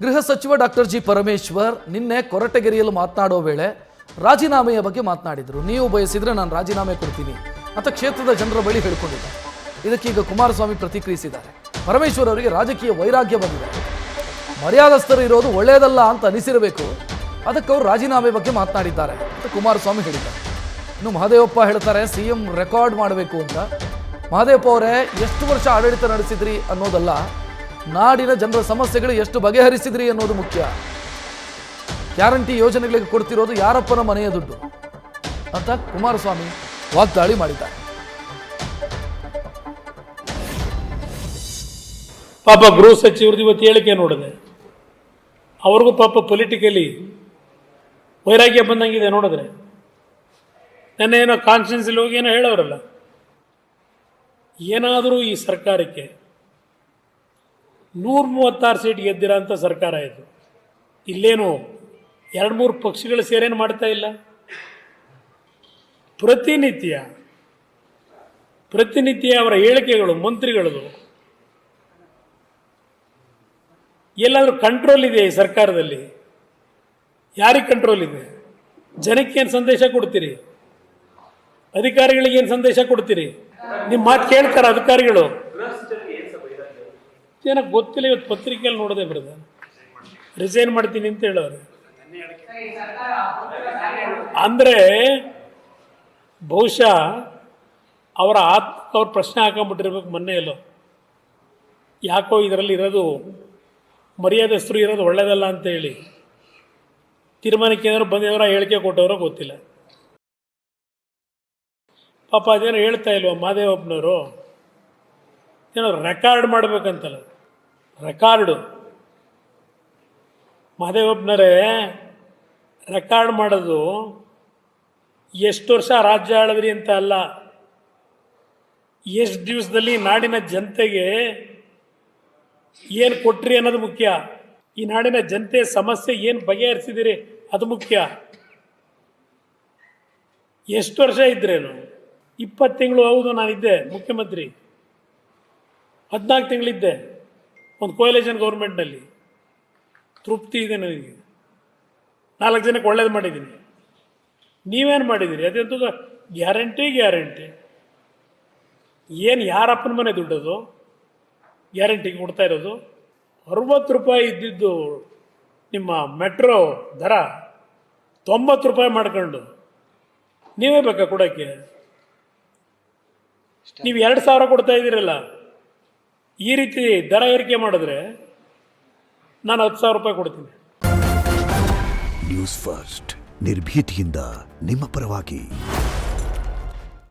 ಗೃಹ ಸಚಿವ doctor G Parameshwar ನಿನ್ನೆ ಕೊರಟಗೆರೆಯಲ್ಲಿ ಮಾತನಾಡೋ ವೇಳೆ ರಾಜೀನಾಮೆಯ ಬಗ್ಗೆ ಮಾತನಾಡಿದರು. ನೀವು ಬಯಸಿದ್ರೆ ನಾನು ರಾಜೀನಾಮೆ ಕೊಡ್ತೀನಿ ಅಂತ ಕ್ಷೇತ್ರದ ಜನರ ಬಳಿ ಹೇಳಿಕೊಂಡಿದ್ದಾರೆ. ಇದಕ್ಕೀಗ ಕುಮಾರಸ್ವಾಮಿ ಪ್ರತಿಕ್ರಿಯಿಸಿದ್ದಾರೆ. ಪರಮೇಶ್ವರ್ ಅವರಿಗೆ ರಾಜಕೀಯ ವೈರಾಗ್ಯ ಬಂದಿದೆ. ಮರ್ಯಾದಸ್ಥರು ಇರೋದು ಒಳ್ಳೆಯದಲ್ಲ ಅಂತ ಅನಿಸಿರಬೇಕು, ಅದಕ್ಕೆ ಅವರು ರಾಜೀನಾಮೆ ಬಗ್ಗೆ ಮಾತನಾಡಿದ್ದಾರೆ ಅಂತ ಕುಮಾರಸ್ವಾಮಿ ಹೇಳಿದ್ದಾರೆ. ಇನ್ನು ಮಹದೇವಪ್ಪ ಹೇಳ್ತಾರೆ ಸಿಎಂ ರೆಕಾರ್ಡ್ ಮಾಡಬೇಕು ಅಂತ. ಮಹದೇವಪ್ಪ ಅವರೇ, ಎಷ್ಟು ವರ್ಷ ಆಡಳಿತ ನಡೆಸಿದ್ರಿ ಅನ್ನೋದಲ್ಲ, ನಾಡಿನ ಜನರ ಸಮಸ್ಯೆಗಳು ಎಷ್ಟು ಬಗೆಹರಿಸಿದ್ರಿ ಅನ್ನೋದು ಮುಖ್ಯ. ಗ್ಯಾರಂಟಿ ಯೋಜನೆಗಳಿಗೆ ಕೊಡ್ತಿರೋದು ಯಾರಪ್ಪನ ಮನೆಯ ದುಡ್ಡು ಅಂತ ಕುಮಾರಸ್ವಾಮಿ ವಾಗ್ದಾಳಿ ಮಾಡಿದ್ದಾರೆ. ಪಾಪ ಗೃಹ ಸಚಿವರದ್ದು ಇವತ್ತು ಹೇಳಿಕೆ ನೋಡಿದೆ, ಅವ್ರಿಗೂ ಪಾಪ ಪೊಲಿಟಿಕಲಿ ವೈರಾಗ್ಯ ಬಂದಂಗಿದೆ ನೋಡಿದ್ರೆ. ನೆನ್ನೆ ಏನೋ ಕಾನ್ಸ್ಟಿಟ್ಯೂನ್ಸಿಲಿ ಹೋಗಿ ಏನೋ ಹೇಳೋರಲ್ಲ, ಏನಾದರೂ ಈ ಸರ್ಕಾರಕ್ಕೆ 136 ಸೀಟ್ ಗೆದ್ದಿರೋ ಅಂಥ ಸರ್ಕಾರ ಇದು. ಇಲ್ಲೇನು 2-3 ಪಕ್ಷಗಳು ಸೇರೇನು ಮಾಡ್ತಾ ಇಲ್ಲ. ಪ್ರತಿನಿತ್ಯ ಅವರ ಹೇಳಿಕೆಗಳು, ಮಂತ್ರಿಗಳದು ಎಲ್ಲಾದರೂ ಕಂಟ್ರೋಲ್ ಇದೆ ಈ ಸರ್ಕಾರದಲ್ಲಿ? ಯಾರಿಗೆ ಕಂಟ್ರೋಲ್ ಇದೆ? ಜನಕ್ಕೇನು ಸಂದೇಶ ಕೊಡ್ತೀರಿ? ಅಧಿಕಾರಿಗಳಿಗೇನು ಸಂದೇಶ ಕೊಡ್ತೀರಿ? ನಿಮ್ಮ ಮಾತು ಕೇಳ್ತಾರೆ ಅಧಿಕಾರಿಗಳು? ಏನಕ್ಕೆ ಗೊತ್ತಿಲ್ಲ. ಇವತ್ತು ಪತ್ರಿಕೆಯಲ್ಲಿ ನೋಡದೆ ಬರೋದು, ರಿಸೈನ್ ಮಾಡ್ತೀನಿ ಅಂತ ಹೇಳೋರು. ಅಂದರೆ ಬಹುಶಃ ಅವ್ರ ಪ್ರಶ್ನೆ ಹಾಕೊಂಡ್ಬಿಟ್ಟಿರ್ಬೇಕು ಮೊನ್ನೆ ಎಲ್ಲೋ. ಯಾಕೋ ಇದರಲ್ಲಿ ಇರೋದು ಮರ್ಯಾದಸ್ಥರು ಇರೋದು ಒಳ್ಳೆಯದಲ್ಲ ಅಂತ ಹೇಳಿ ತೀರ್ಮಾನಕ್ಕೆ ಏನಾದ್ರು ಬಂದಿದ್ದವರ ಹೇಳಿಕೆ ಕೊಟ್ಟವರೋ ಗೊತ್ತಿಲ್ಲ. ಪಾಪ ಅದೇನೋ ಹೇಳ್ತಾ ಇಲ್ವ ಮಹದೇವಪ್ಪನವರು, ಏನೋ ರೆಕಾರ್ಡ್ ಮಾಡಬೇಕಂತಲ್ಲ. ರೆಕಾರ್ಡು ಮಹದೇವಪ್ಪನವರೇ, ರೆಕಾರ್ಡ್ ಮಾಡೋದು ಎಷ್ಟು ವರ್ಷ ರಾಜ್ಯ ಆಳಿದ್ರಿ ಅಂತ ಅಲ್ಲ, ಎಷ್ಟು ದಿವಸದಲ್ಲಿ ನಾಡಿನ ಜನತೆಗೆ ಏನು ಕೊಟ್ರಿ ಅನ್ನೋದು ಮುಖ್ಯ. ಈ ನಾಡಿನ ಜನತೆ ಸಮಸ್ಯೆ ಏನು ಬಗೆಹರಿಸಿದಿರಿ ಅದು ಮುಖ್ಯ. ಎಷ್ಟು ವರ್ಷ ಇದ್ರೇನು? 20 ತಿಂಗಳು. ಹೌದು, ನಾನಿದ್ದೆ ಮುಖ್ಯಮಂತ್ರಿ, 14 ತಿಂಗಳಿದ್ದೆ ಒಂದು ಕೋಯಲೇಷನ್ ಗೌರ್ಮೆಂಟ್ನಲ್ಲಿ. ತೃಪ್ತಿ ಇದೆ ನನಗೆ. 4 ಜನಕ್ಕೆ ಒಳ್ಳೇದು ಮಾಡಿದ್ದೀನಿ. ನೀವೇನು ಮಾಡಿದ್ದೀರಿ? ಅದೆಂಥದ್ದು ಗ್ಯಾರಂಟಿ ಏನು? ಯಾರಪ್ಪನ ಮನೆ ದುಡ್ಡದು ಗ್ಯಾರಂಟಿಗೆ ಕೊಡ್ತಾ ಇರೋದು? 60 ರೂಪಾಯಿ ಇದ್ದಿದ್ದು ನಿಮ್ಮ ಮೆಟ್ರೋ ದರ 90 ರೂಪಾಯಿ ಮಾಡ್ಕೊಂಡು ನೀವೇ ಬೇಕಾ ಕೊಡೋಕ್ಕೆ? ನೀವು 2,000 ಕೊಡ್ತಾ ಇದ್ದೀರಲ್ಲ. ಈ ರೀತಿ ದರ ಏರಿಕೆ ಮಾಡಿದ್ರೆ ನಾನು 10,000 ರೂಪಾಯಿ ಕೊಡ್ತೀನಿ. ನ್ಯೂಸ್ ಫಸ್ಟ್, ನಿರ್ಭೀತಿಯಿಂದ ನಿಮ್ಮ ಪರವಾಗಿ.